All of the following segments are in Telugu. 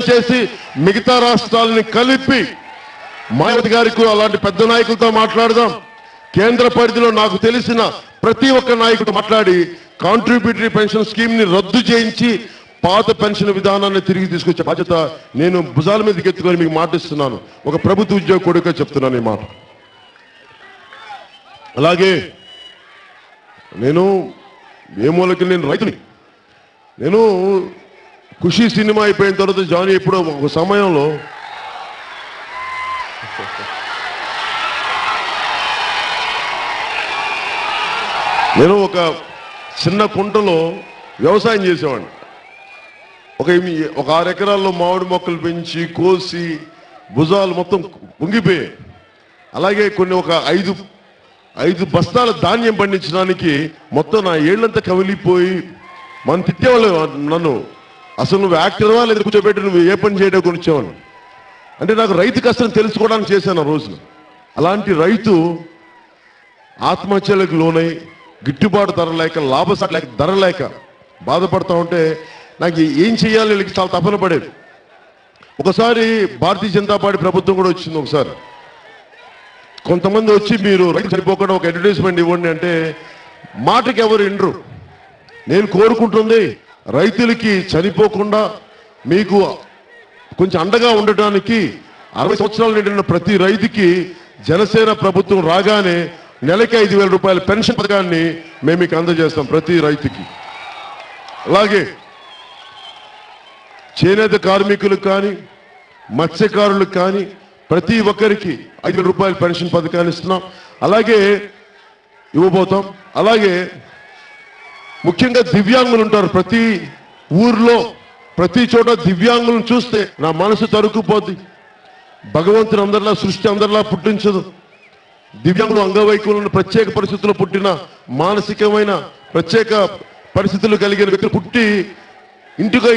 చేసి మిగతా రాష్ట్రాలని కలిపి మాయావతి గారికి అలాంటి పెద్ద నాయకులతో మాట్లాడదాం. కేంద్ర పరిధిలో నాకు తెలిసిన ప్రతి ఒక్క నాయకుడు మాట్లాడి కాంట్రిబ్యూటరీ పెన్షన్ స్కీమ్ ని రద్దు చేయించి పాత పెన్షన్ విధానాన్ని తిరిగి తీసుకొచ్చే బాధ్యత నేను భుజాల మీదకి ఎత్తుకొని మీకు మాటిస్తున్నాను. ఒక ప్రభుత్వ ఉద్యోగకుడిగా చెప్తున్నాను ఈ మాట. అలాగే నేను నేను రైతుని. నేను ఖుషి సినిమా అయిపోయిన తర్వాత జానీ ఎప్పుడో ఒక సమయంలో నేను ఒక చిన్న కుంటలో వ్యవసాయం చేసేవాడిని. ఒక 6 ఎకరాల్లో మామిడి మొక్కలు పెంచి కోసి భుజాలు మొత్తం పొంగిపోయాయి. అలాగే కొన్ని ఒక 5 బస్తాల ధాన్యం పండించడానికి మొత్తం నా ఏళ్ళంతా కమిలిపోయి మనం తిట్టేవాళ్ళు నన్ను. అసలు నువ్వు యాక్టర్వా లేదా కూర్చోబెట్టి నువ్వు ఏ పని చేయడం కొనిచ్చేవాళ్ళు. అంటే నాకు రైతు కష్టం తెలుసుకోవడానికి చేశాను ఆ రోజున. అలాంటి రైతు ఆత్మహత్యలకు లోనై గిట్టుబాటు ధర లేక లాభసాటి లేక ధర లేక బాధపడతా ఉంటే నాకు ఏం చేయాలి వీళ్ళకి చాలా తపన పడేది. ఒకసారి భారతీయ జనతా పార్టీ ప్రభుత్వం కూడా వచ్చింది. ఒకసారి కొంతమంది వచ్చి మీరు రైతు చనిపోకుండా ఒక అడ్వర్టైజ్మెంట్ ఇవ్వండి అంటే మాటకి ఎవరు వినరు. నేను కోరుకుంటుంది రైతులకి చనిపోకుండా మీకు కొంచెం అండగా ఉండటానికి 60 సంవత్సరాలు నిండిన ప్రతి రైతుకి జనసేన ప్రభుత్వం రాగానే నెలకి 5,000 రూపాయల పెన్షన్ పథకాన్ని మేము మీకు అందజేస్తాం ప్రతి రైతుకి. అలాగే చేనేత కార్మికులకు కానీ మత్స్యకారులకు కానీ ప్రతి ఒక్కరికి 5,000 రూపాయల పెన్షన్ పథకాన్ని ఇస్తున్నాం. అలాగే ఇవ్వబోతాం. అలాగే ముఖ్యంగా దివ్యాంగులు ఉంటారు. ప్రతి ఊర్లో ప్రతి చోట దివ్యాంగులను చూస్తే నా మనసు తరుక్కుపోద్ది. భగవంతుని అందరిలా సృష్టి అందరిలా పుట్టించదు. దివ్యాంగులు అంగవైకల్యం ప్రత్యేక పరిస్థితుల్లో పుట్టిన మానసికమైన ప్రత్యేక పరిస్థితులు కలిగిన వ్యక్తులు పుట్టి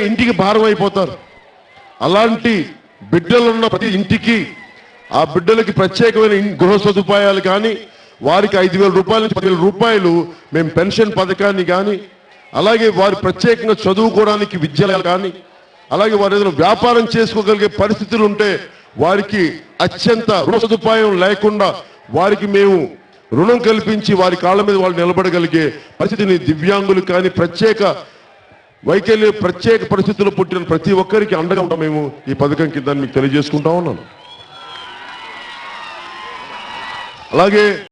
ఇంటికి భారం అయిపోతారు. అలాంటి బిడ్డలున్న ప్రతి ఇంటికి ఆ బిడ్డలకి ప్రత్యేకమైన గృహ సదుపాయాలు కానీ వారికి 5,000 రూపాయల నుంచి 10,000 రూపాయలు మేము పెన్షన్ పథకాన్ని కానీ అలాగే వారి ప్రత్యేకంగా చదువుకోవడానికి విద్యలు కానీ అలాగే వారు ఏదైనా వ్యాపారం చేసుకోగలిగే పరిస్థితులు ఉంటే వారికి అత్యంత రుణ సదుపాయం లేకుండా వారికి మేము రుణం కల్పించి వారి కాళ్ళ మీద వాళ్ళు నిలబడగలిగే పరిస్థితిని దివ్యాంగులు కానీ ప్రత్యేక పరిస్థితుల్లో పుట్టిన ప్రతి ఒక్కరికి అండగా ఉంటాం మేము ఈ పథకం కింద మీకు తెలియజేసుకుంటా ఉన్నాను. అలాగే